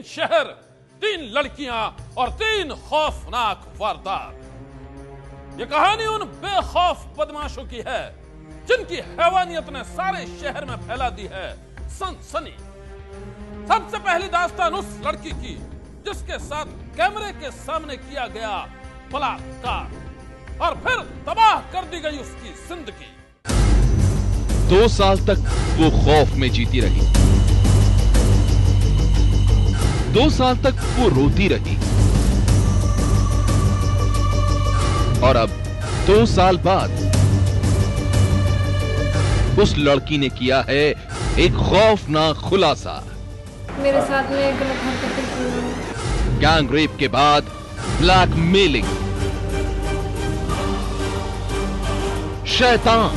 तीन शहर, तीन लड़कियां और तीन खौफनाक वारदात। ये कहानी उन बेखौफ बदमाशों की है जिनकी हैवानियत ने सारे शहर में फैला दी है सनसनी। सबसे पहली दास्तान उस लड़की की जिसके साथ कैमरे के सामने किया गया बलात्कार और फिर तबाह कर दी गई उसकी जिंदगी। 2 साल तक वो खौफ में जीती रही, 2 साल तक वो रोती रही और अब 2 साल बाद उस लड़की ने किया है एक खौफनाक खुलासा। मेरे साथ में गलत हरकतें की। गैंग रेप के बाद ब्लैकमेलिंग, शैतान,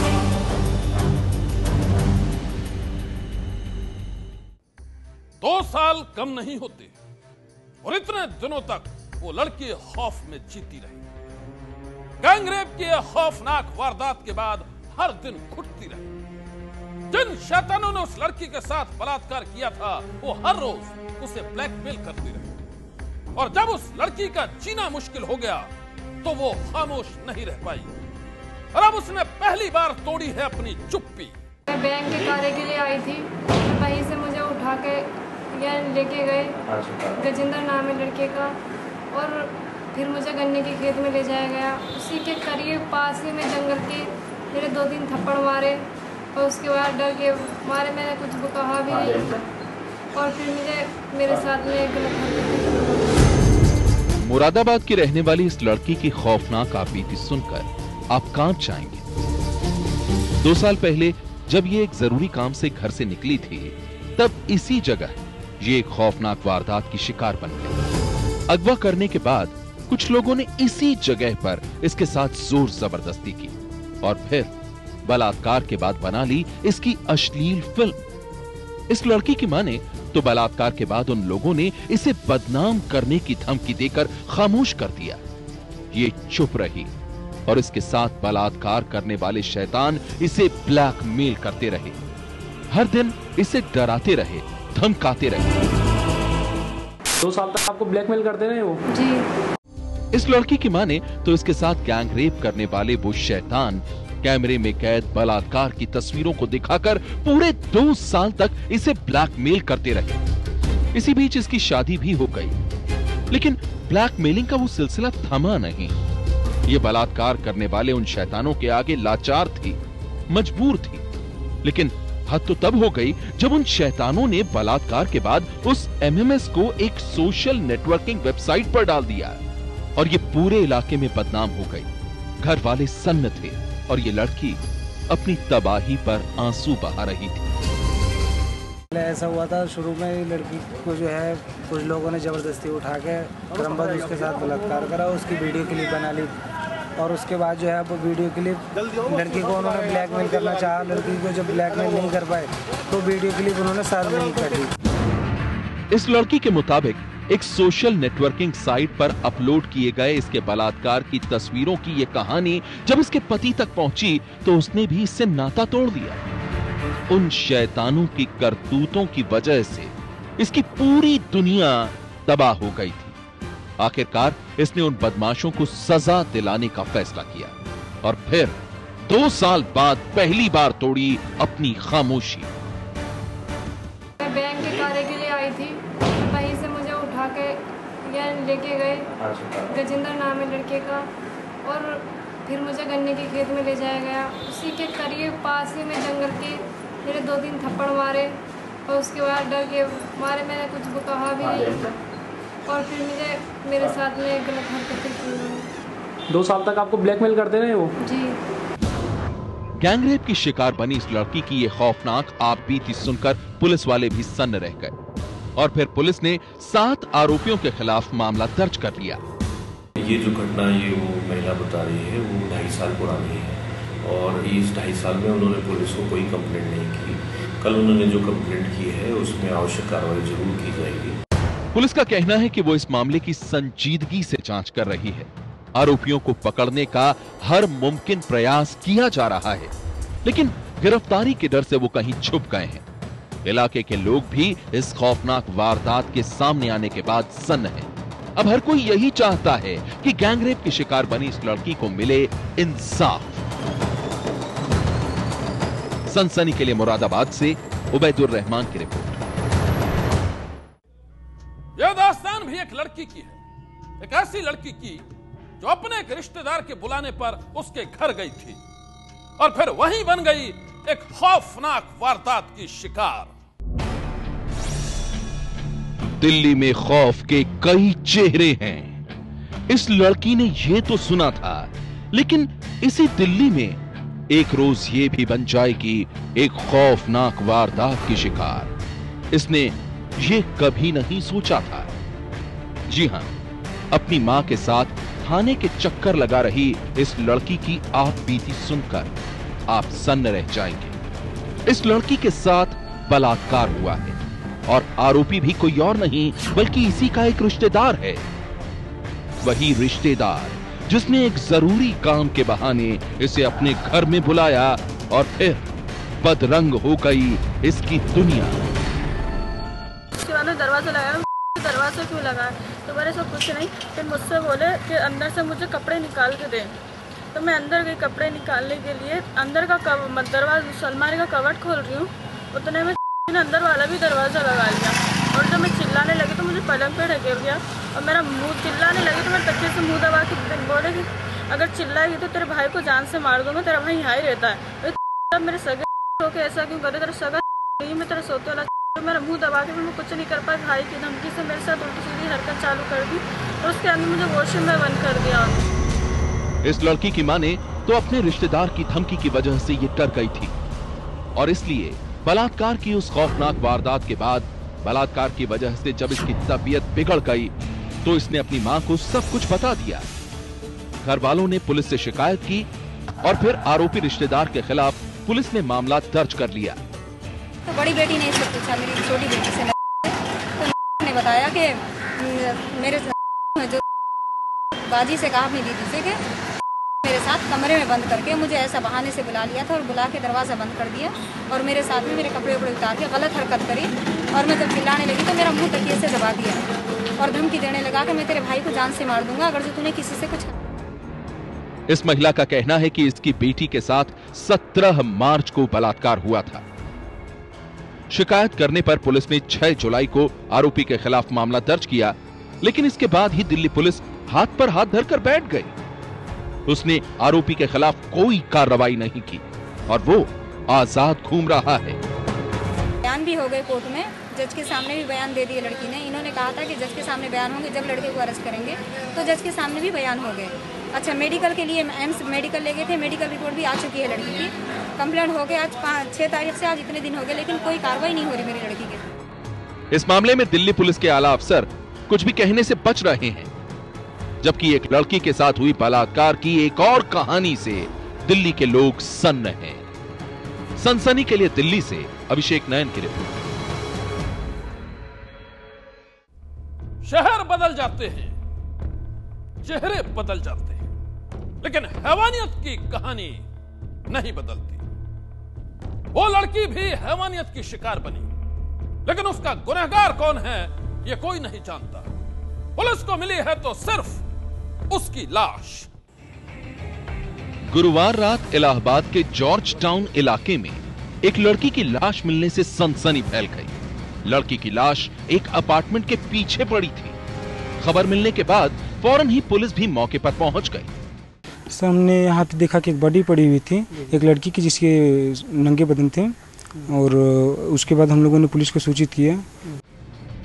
दो साल कम नहीं होते और इतने दिनों तक वो लड़की खौफ में जीती रही। गैंग रेप की खौफनाक वारदात के बाद हर दिन घुटती रही। जिन शैतानों ने उस लड़की के साथ बलात्कार किया था वो हर रोज उसे ब्लैकमेल करती रही और जब उस लड़की का जीना मुश्किल हो गया तो वो खामोश नहीं रह पाई और अब उसने पहली बार तोड़ी है अपनी चुप्पी। मैं बैंक के कार्य के लिए आई थी, वहीं से मुझे उठा के लेके गए, गजेंद्र नाम है लड़के का, और फिर मुझे गन्ने के खेत में ले जाया गया। उसी के करीब पास ही में जंगल के मेरे 2-3 थप्पड़ मारे और उसके बाद डर के मारे मैंने कुछ कहा भी नहीं और फिर मेरे साथ में गलत हरकतें। मुरादाबाद की रहने वाली इस लड़की की खौफनाक आपबीती सुनकर आप कांप जाएंगे। 2 साल पहले जब ये एक जरूरी काम से घर से निकली थी तब इसी जगह ये एक खौफनाक वारदात की शिकार बन गई। अगवा करने के बाद कुछ लोगों ने इसी जगह पर इसके साथ जोर जबरदस्ती की और फिर बलात्कार के बाद बना ली इसकी अश्लील फिल्म। इस लड़की की माने तो बलात्कार के बाद उन लोगों ने इसे बदनाम करने की धमकी देकर खामोश कर दिया। ये चुप रही और इसके साथ बलात्कार करने वाले शैतान इसे ब्लैकमेल करते रहे, हर दिन इसे डराते रहे, धमकाते रहे। 2 साल तक आपको ब्लैकमेल करते रहे वो? जी। इस लड़की की माने तो इसके साथ गैंग रेप करने वाले वो शैतान कैमरे में कैद बलात्कार की तस्वीरों को दिखाकर पूरे 2 साल तक इसे ब्लैकमेल करते रहे। इसी बीच इसकी शादी भी हो गई, लेकिन ब्लैकमेलिंग का वो सिलसिला थमा नहीं। ये बलात्कार करने वाले उन शैतानों के आगे लाचार थी, मजबूर थी। लेकिन हद तो तब हो गई जब उन शैतानों ने बलात्कार के बाद उस एमएमएस को एक सोशल नेटवर्किंग वेबसाइट पर डाल दिया और ये पूरे इलाके में बदनाम हो गई। घर वाले सन्न थे और ये लड़की अपनी तबाही पर आंसू बहा रही थी। ऐसा हुआ था शुरू में, लड़की को जो है कुछ लोगों ने जबरदस्ती उठा के क्रमबद्ध उसके साथ बलात्कार करा, उसकी वीडियो क्लिप बना ली और उसके बाद जो है वो वीडियो क्लिप लड़की को उन्होंने ब्लैकमेल करना चाहा। लड़की को जब ब्लैकमेल नहीं कर पाए तो वीडियो क्लिप उन्होंने सार्वजनिक कर दी। इस लड़की के मुताबिक एक सोशल नेटवर्किंग साइट पर अपलोड किए गए इसके बलात्कार की तस्वीरों की ये कहानी जब इसके पति तक पहुंची तो उसने भी इससे नाता तोड़ दिया। उन शैतानों की करतूतों की वजह से इसकी पूरी दुनिया तबाह हो गई थी। आखिरकार इसने उन बदमाशों को सजा दिलाने का फैसला किया और फिर 2 साल बाद पहली बार तोड़ी अपनी खामोशी। मैं बैंक के कार्य के लिए आई थी, वहीं से मुझे उठा के लेके गए, गजेंद्र नाम है लड़के का, और फिर मुझे गन्ने के खेत में ले जाया गया। उसी के करीब पास ही में जंगल के मेरे 2-3 थप्पड़ मारे और उसके बाद डर के मारे मैंने कुछ कहा भी नहीं और फिर मेरे साथ में गलत हरकतें की। 2 साल तक आपको ब्लैकमेल करते रहे वो? जी। गैंग रेप की शिकार बनी इस लड़की की ये खौफनाक आपबीती सुनकर पुलिस वाले भी सन्न रह गए और फिर पुलिस ने 7 आरोपियों के खिलाफ मामला दर्ज कर लिया। ये जो घटना ये वो महिला बता रही है वो 2.5 साल पुरानी है और इस 2.5 साल में उन्होंने पुलिस को कोई कंप्लेंट नहीं की। कल उन्होंने जो कंप्लेंट की है उसमें आवश्यक कार्रवाई जरूर की जाएगी। पुलिस का कहना है कि वो इस मामले की संजीदगी से जांच कर रही है। आरोपियों को पकड़ने का हर मुमकिन प्रयास किया जा रहा है, लेकिन गिरफ्तारी के डर से वो कहीं छुप गए हैं। इलाके के लोग भी इस खौफनाक वारदात के सामने आने के बाद सन्न हैं। अब हर कोई यही चाहता है कि गैंगरेप की शिकार बनी इस लड़की को मिले इंसाफ। सनसनी के लिए मुरादाबाद से उबैदुर रहमान की रिपोर्ट। यह दास्तान भी एक लड़की की है, एक ऐसी लड़की की जो अपने एक रिश्तेदार के बुलाने पर उसके घर गई थी और फिर वहीं बन गई एक खौफनाक वारदात की शिकार। दिल्ली में खौफ के कई चेहरे हैं। इस लड़की ने यह तो सुना था, लेकिन इसी दिल्ली में एक रोज ये भी बन जाएगी एक खौफनाक वारदात की शिकार। इसने ये कभी नहीं सोचा था। जी हां, अपनी मां के साथ थाने के चक्कर लगा रही इस लड़की की आप बीती सुनकर आप सन्न रह जाएंगे। इस लड़की के साथ बलात्कार हुआ है और आरोपी भी कोई और नहीं बल्कि इसी का एक रिश्तेदार है। वही रिश्तेदार जिसने एक जरूरी काम के बहाने इसे अपने घर में बुलाया और फिर बदरंग हो गई इसकी दुनिया। उसके बाद दरवाजा लगाया, दरवाजा क्यों लगाया तो मेरे से कुछ नहीं। फिर मुझसे बोले कि अंदर से मुझे कपड़े निकाल के दें, तो मैं अंदर गई कपड़े निकालने के लिए। अंदर का दरवाजा अलमारी का कवर्ड खोल रही हूँ, उतने में अंदर वाला भी दरवाजा लगा लिया और जब मैं चिल्लाने लगी तो मुझे पलंग पे ढकेल दिया और मेरा मुंह चिल्लाने लगी तो मैं तकिए से मुंह दबा के बोले कि अगर चिल्लाएगी तो तेरे भाई को जान से मार दूंगा, तेरा भाई यहाँ ही रहता है। तो मेरे सगे होके ऐसा क्यों करे, तेरा सगा नहीं, मैं तेरा सोते वाला। मेरा मुंह दबा के मैं कुछ नहीं कर पाई। भाई की धमकी से मेरे साथ उल्टी सीधी हरकत चालू कर दी और उसके अंदर मुझे वॉशरूम में बंद कर दिया। इस लड़की की मां ने तो अपने रिश्तेदार की धमकी की वजह से ये डर गई थी और इसलिए बलात्कार की उस खौफनाक वारदात के बाद बलात्कार की वजह से जब इसकी तबीयत बिगड़ गई तो इसने अपनी मां को सब कुछ बता दिया। घर वालों ने पुलिस से शिकायत की और फिर आरोपी रिश्तेदार के खिलाफ पुलिस ने मामला दर्ज कर लिया। तो बड़ी बेटी ने इससे पूछा, मेरी छोटी बेटी से, तो ने बताया कि मेरे जो बाजी से कहा अपनी दीदी से कि मेरे साथ कमरे में बंद करके मुझे ऐसा बहाने से बुला लिया था और बुला के दरवाज़ा बंद कर दिया और मेरे साथ में मेरे कपड़े उपड़े उतार के गलत हरकत करी और मैं जब चिल्लाने लगी तो मेरा मुंह तकिए से दबा दिया और धमकी देने लगा कि मैं तेरे भाई को जान से मार दूंगा अगर जो तूने किसी से कुछ। इस महिला का कहना है कि इसकी बेटी के साथ 17 मार्च को बलात्कार हुआ था। शिकायत करने पर पुलिस ने 6 जुलाई को आरोपी के खिलाफ मामला दर्ज किया, लेकिन इसके बाद ही दिल्ली पुलिस हाथ पर हाथ धरकर बैठ गई। उसने आरोपी के खिलाफ कोई कार्रवाई नहीं की और वो आजाद घूम रहा है। बयान भी हो गए कोर्ट में, जज के सामने भी बयान दे दिए लड़की ने। इन्होंने कहा था कि जज के सामने बयान होंगे, जब लड़के को अरेस्ट करेंगे तो जज के सामने भी बयान हो गए। अच्छा, मेडिकल के लिए एम्स मेडिकल ले गए थे, मेडिकल रिपोर्ट भी आ चुकी है लड़की की। कंप्लेंट हो गया आज 6 तारीख से, आज इतने दिन हो गए लेकिन कोई कार्रवाई नहीं हो रही मेरी लड़की के। इस मामले में दिल्ली पुलिस के आला अफसर कुछ भी कहने से बच रहे हैं, जबकि एक लड़की के साथ हुई बलात्कार की एक और कहानी से दिल्ली के लोग सन्न हैं। सनसनी के लिए दिल्ली से अभिषेक नयन की रिपोर्ट। शहर बदल जाते हैं, चेहरे बदल जाते हैं, लेकिन हैवानियत की कहानी नहीं बदलती। वो लड़की भी हैवानियत की शिकार बनी, लेकिन उसका गुनहगार कौन है ये कोई नहीं जानता। पुलिस को मिली है तो सिर्फ उसकी लाश। गुरुवार रात इलाहाबाद के जॉर्ज टाउन इलाके में एक लड़की की लाश मिलने से सनसनी फैल गई। लड़की की लाश एक अपार्टमेंट के पीछे पड़ी थी। खबर मिलने के बाद फौरन ही पुलिस भी मौके पर पहुंच गई। सामने यहाँ पे देखा कि एक बॉडी पड़ी हुई थी, एक लड़की की जिसके नंगे बदन थे और उसके बाद हम लोगों ने पुलिस को सूचित किया।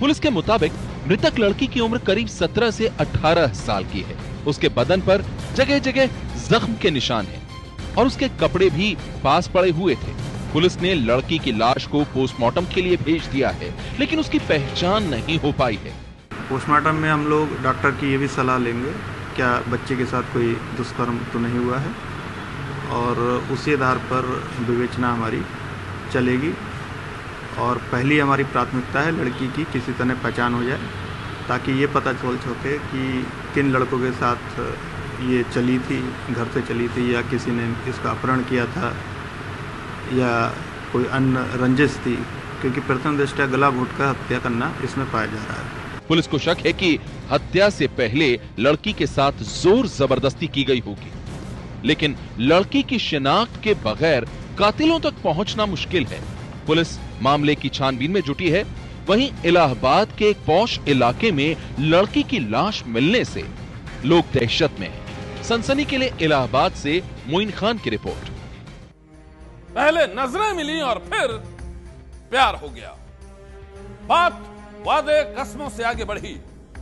पुलिस के मुताबिक मृतक लड़की की उम्र करीब 17 से 18 साल की है। उसके बदन पर जगह जगह जख्म के निशान हैं और उसके कपड़े भी पास पड़े हुए थे। पुलिस ने लड़की की लाश को पोस्टमार्टम के लिए भेज दिया है, लेकिन उसकी पहचान नहीं हो पाई है। पोस्टमार्टम में हम लोग डॉक्टर की ये भी सलाह लेंगे क्या बच्चे के साथ कोई दुष्कर्म तो नहीं हुआ है, और उसी आधार पर विवेचना हमारी चलेगी। और पहली हमारी प्राथमिकता है लड़की की किसी तरह पहचान हो जाए, ताकि ये पता चल सके कि किन लड़कों के साथ ये चली थी, घर से चली थी, या किसी ने इसका अपहरण किया था, या कोई अन्य रंजिश थी क्योंकि प्रथम दृष्टया गला घोंटकर हत्या करना इसमें पाया जा रहा है। पुलिस को शक है कि हत्या से पहले लड़की के साथ जोर जबरदस्ती की गई होगी, लेकिन लड़की की शिनाख्त के बगैर कातिलों तक पहुंचना मुश्किल है। पुलिस मामले की छानबीन में जुटी है। वहीं इलाहाबाद के एक पौष इलाके में लड़की की लाश मिलने से लोग दहशत में हैं। सनसनी के लिए इलाहाबाद से मोइन खान की रिपोर्ट। पहले नजरें मिली और फिर प्यार हो गया। बात वादे कस्मों से आगे बढ़ी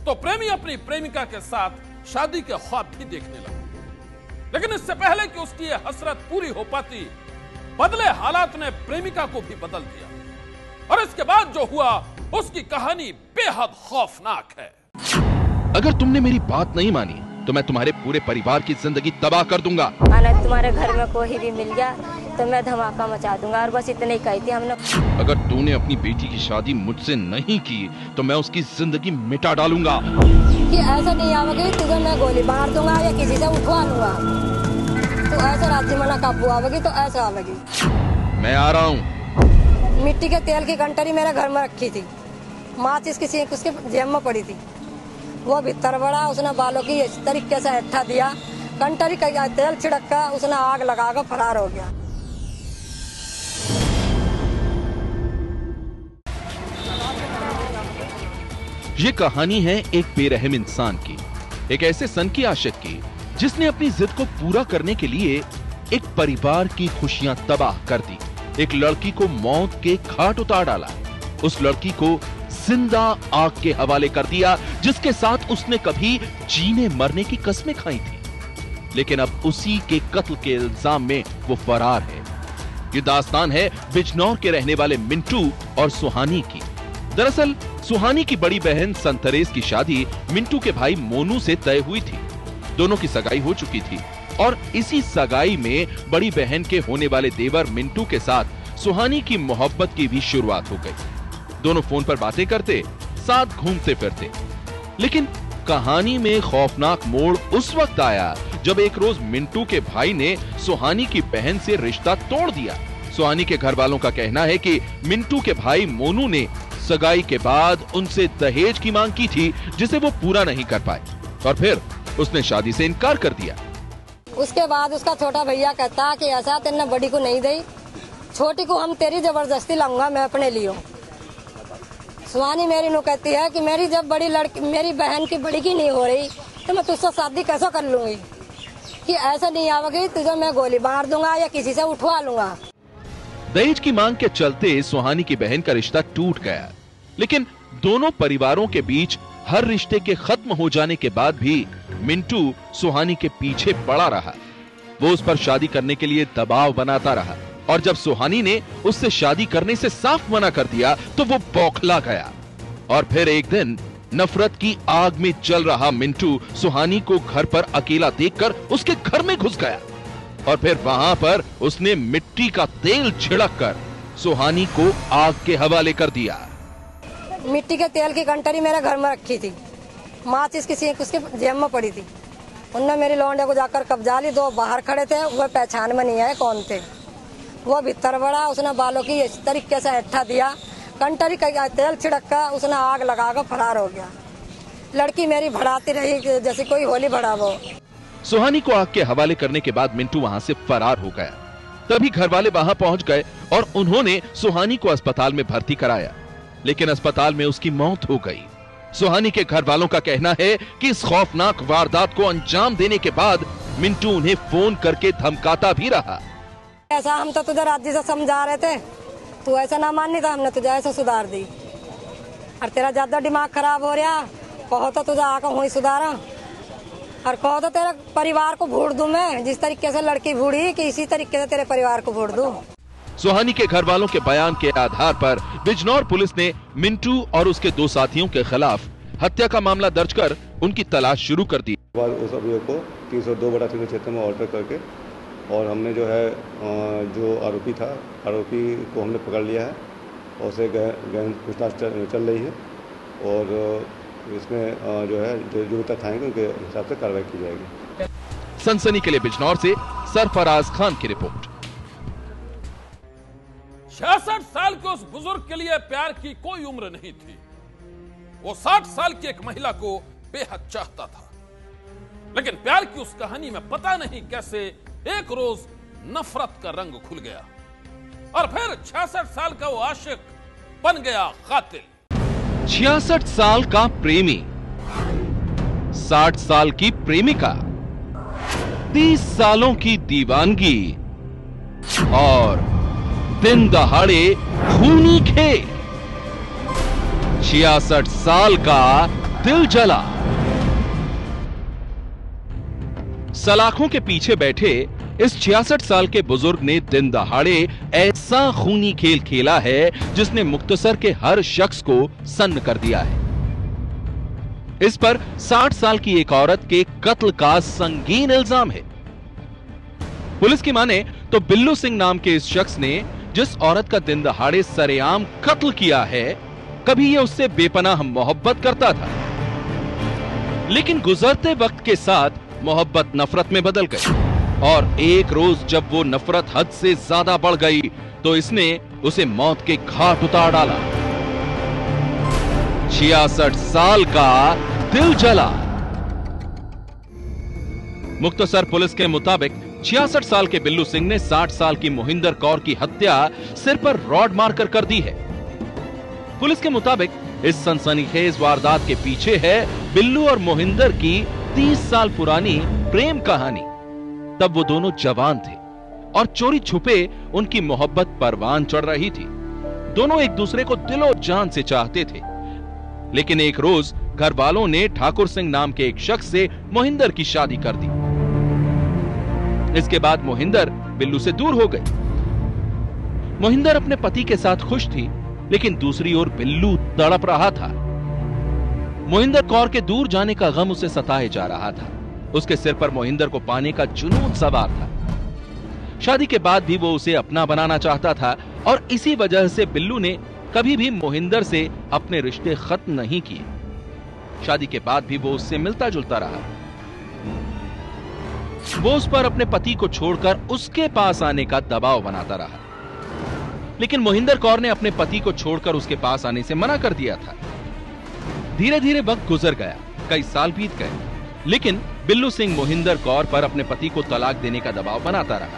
तो प्रेमी अपनी प्रेमिका के साथ शादी के ख्वाब भी देखने लगा। लेकिन इससे पहले कि उसकी यह हसरत पूरी हो पाती, बदले हालात ने प्रेमिका को भी बदल दिया। और इसके बाद जो हुआ उसकी कहानी बेहद खौफनाक है। अगर तुमने मेरी बात नहीं मानी तो मैं तुम्हारे पूरे परिवार की जिंदगी तबाह कर दूंगा। अगर तुम्हारे घर में कोई भी मिल गया तो मैं धमाका मचा दूंगा। और बस इतने ही कही थी हमने। अगर तूने अपनी बेटी की शादी मुझसे नहीं की तो मैं उसकी जिंदगी मिटा डालूंगा। कि ऐसा नहीं आवेगी तुझे मैं गोली मार दूंगा या किसी से उठवा लूंगा। तो ऐसा राज्य मना काबू आवेगी तो ऐसा आवेगी। मैं आ रहा हूँ। मिट्टी के तेल की कंटरी मेरे घर में रखी थी। माचिस किसी उसके जेब में पड़ी थी। वो भीतर बड़ा, उसने बालों की इस तरीके से हट्ठा दिया, कंटरी का तेल छिड़क कर उसने आग लगाकर फरार हो गया। ये कहानी है एक बेरहम इंसान की, एक ऐसे सन की आशिक की जिसने अपनी जिद को पूरा करने के लिए एक परिवार की खुशियां तबाह कर दी। एक लड़की को मौत के घाट उतार डाला। उस लड़की को जिंदा आग के हवाले कर दिया जिसके साथ उसने कभी जीने मरने की कस्में खाई थी। लेकिन अब उसी के कत्ल के इल्जाम में वो फरार है। ये दास्तान है बिजनौर के रहने वाले मिंटू और सुहानी की। दरअसल सुहानी की बड़ी बहन संतरेज की शादी मिंटू के भाई मोनू से तय हुई थी। दोनों की सगाई हो चुकी थी और इसी सगाई में बड़ी बहन के होने वाले देवर मिंटू के साथ सुहानी की मोहब्बत की भी शुरुआत हो गई। दोनों फोन पर बातें करते, साथ घूमते फिरते। लेकिन कहानी में खौफनाक मोड़ उस वक्त आया जब एक रोज मिंटू के भाई ने सुहानी की बहन से रिश्ता तोड़ दिया। सुहानी के घर वालों का कहना है कि मिंटू के भाई मोनू ने सगाई के बाद उनसे दहेज की मांग की थी जिसे वो पूरा नहीं कर पाए और फिर उसने शादी से इनकार कर दिया। उसके बाद उसका छोटा भैया कहता कि ऐसा तेने बड़ी को नहीं दी, छोटी को हम तेरी जबरदस्ती लाऊंगा मैं अपने लिए। सुहानी मेरी नु कहती है कि मेरी जब बड़ी लड़की मेरी बहन की बड़ी की नहीं हो रही तो मैं तुझसे शादी कैसे कर लूंगी। कि ऐसा नहीं आवेगी तुझे मैं गोली मार दूंगा या किसी से उठवा लूंगा। दहेज की मांग के चलते सुहानी की बहन का रिश्ता टूट गया। लेकिन दोनों परिवारों के बीच हर रिश्ते के खत्म हो जाने के बाद भी मिंटू सुहानी के पीछे पड़ा रहा। वो उस पर शादी करने के लिए दबाव बनाता रहा और जब सुहानी ने उससे शादी करने से साफ मना कर दिया तो वो बौखला गया। और फिर एक दिन नफरत की आग में जल रहा मिंटू सुहानी को घर पर अकेला देखकर उसके घर में घुस गया और फिर वहां पर उसने मिट्टी का तेल छिड़क कर सुहानी को आग के हवाले कर दिया। मिट्टी के तेल की कंटरी मेरे घर में रखी थी। माचिस किसी उसके जेब में पड़ी थी। उनने मेरी लौंडे को जाकर कब्जा ली। दो बाहर खड़े थे, वह पहचान में नहीं है कौन थे। वो भीतर बड़ा, उसने बालों की इस तरीके से हट्ठा दिया, कंटरी का तेल छिड़क कर उसने आग लगाकर फरार हो गया। लड़की मेरी भड़ाती रही जैसे कोई होली भड़ा वो। सुहानी को आग के हवाले करने के बाद मिंटू वहां से फरार हो गया। तभी घर वाले वहां पहुंच गए और उन्होंने सुहानी को अस्पताल में भर्ती कराया, लेकिन अस्पताल में उसकी मौत हो गई। सुहानी के घर वालों का कहना है कि इस खौफनाक वारदात को अंजाम देने के बाद मिंटू उन्हें फोन करके धमकाता भी रहा। ऐसा हम तो तुझे राज्य से समझा रहे थे, तू ऐसा ना माननी तो हमने तुझे ऐसा सुधार दी। और तेरा ज्यादा दिमाग खराब हो रहा, कहो तो तुझे आकर हुई सुधारा और कहो तो तेरे परिवार को भूड़ दूं मैं। जिस तरीके से लड़की भूड़ी कि इसी तरीके से तेरे परिवार को भूड़ दूं। सुहानी के घर वालों के बयान के आधार पर बिजनौर पुलिस ने मिंटू और उसके दो साथियों के खिलाफ हत्या का मामला दर्ज कर उनकी तलाश शुरू कर दी। उस अभियोग को 302/306 में ऑर्डर करके और हमने जो है जो आरोपी था, आरोपी को हमने पकड़ लिया है और उसे गहन पूछताछ चल रही है और इसमें जो है जो तथ्य आएंगे उनके हिसाब से कार्रवाई की जाएगी। सनसनी के लिए बिजनौर से सरफराज खान की रिपोर्ट। 66 66 साल के उस बुजुर्ग के लिए प्यार की कोई उम्र नहीं थी। वो 60 साल की एक महिला को बेहद चाहता था, लेकिन प्यार की उस कहानी में पता नहीं कैसे एक रोज नफरत का रंग खुल गया और फिर 66 साल का वो आशिक बन गया कातिल। 66 साल का प्रेमी, 60 साल की प्रेमिका, 30 सालों की दीवानगी और दिन दहाड़े खूनी खेल। 66 साल का दिल जला। सलाखों के पीछे बैठे इस 66 साल के बुजुर्ग ने दिन दहाड़े ऐसा खूनी खेल खेला है जिसने मुक्तसर के हर शख्स को सन्न कर दिया है। इस पर 60 साल की एक औरत के कत्ल का संगीन इल्जाम है। पुलिस की माने तो बिल्लू सिंह नाम के इस शख्स ने जिस औरत का दिन दहाड़े सरेआम कत्ल किया है, कभी यह उससे बेपनाह मोहब्बत करता था, लेकिन गुजरते वक्त के साथ मोहब्बत नफरत में बदल गई और एक रोज जब वो नफरत हद से ज्यादा बढ़ गई तो इसने उसे मौत के घाट उतार डाला। 66 साल का दिल जला। मुक्तसर पुलिस के मुताबिक 66 साल के बिल्लू सिंह ने 60 साल की मोहिंदर कौर की हत्या सिर पर रॉड मारकर कर दी है। पुलिस के मुताबिक इस सनसनीखेज वारदात के पीछे है बिल्लू और मोहिंदर की 30 साल पुरानी प्रेम कहानी। तब वो दोनों जवान थे और चोरी छुपे उनकी मोहब्बत परवान चढ़ रही थी। दोनों एक दूसरे को दिलो जान से चाहते थे, लेकिन एक रोज घर वालों ने ठाकुर सिंह नाम के एक शख्स से मोहिंदर की शादी कर दी। इसके बाद मोहिंदर बिल्लू से दूर हो गई। मोहिंदर अपने पति के साथ खुश थी, लेकिन दूसरी ओर बिल्लू तड़प रहा था। मोहिंदर कौर के दूर जाने का गम उसे सताए जा रहा था। उसके सिर पर मोहिंदर को पाने का जुनून सवार था। शादी के बाद भी वो उसे अपना बनाना चाहता था और इसी वजह से बिल्लू ने कभी भी मोहिंदर से अपने रिश्ते खत्म नहीं किए। शादी के बाद भी वो उससे मिलता जुलता रहा। वो उस पर अपने पति को छोड़कर उसके पास आने का दबाव बनाता रहा, लेकिन मोहिंदर कौर ने अपने पति को छोड़कर उसके पास आने से मना कर दिया था। धीरे धीरे वक्त गुजर गया, कई साल बीत गए, लेकिन बिल्लू सिंह मोहिंदर कौर पर अपने पति को तलाक देने का दबाव बनाता रहा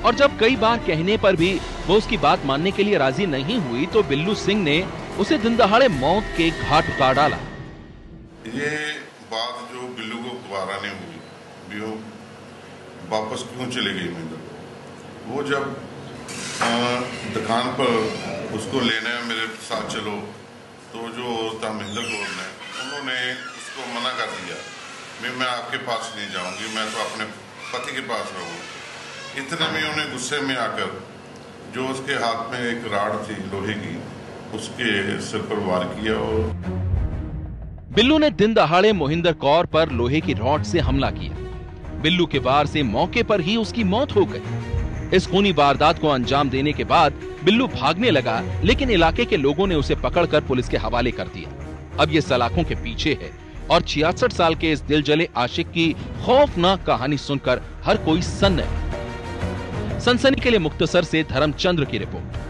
और जब कई बार कहने पर भी वो उसकी बात मानने के लिए राजी नहीं हुई तो बिल्लू सिंह ने उसे दिन दहाड़े मौत के घाट उतार डाला। ये बात जो बिल्लू को दोबारा नहीं हुई, भी वो वापस क्यों चले गई मोहिंदर को। वो जब दुकान पर उसको लेने मेरे साथ चलो तो जो था महेंद्र कौर ने, उन्होंने उसको मना कर दिया, मैं आपके पास नहीं जाऊंगी, मैं तो अपने पति के पास रहूंगी। इतने में उन्हें गुस्से में आकर जो उसके हाथ में एक राड थी लोहे की, उसके सिर पर वार किया और बिल्लू ने दिन दहाड़े मोहिंदर कौर पर लोहे की रॉड से हमला किया। बिल्लू के वार से मौके पर ही उसकी मौत हो गई। इस खूनी वारदात को अंजाम देने के बाद बिल्लू भागने लगा, लेकिन इलाके के लोगों ने उसे पकड़कर पुलिस के हवाले कर दिया। अब ये सलाखों के पीछे है और 66 साल के इस दिल जले आशिक की खौफनाक कहानी सुनकर हर कोई सन्न है। सनसनी के लिए मुक्तसर से धर्मचंद्र की रिपोर्ट।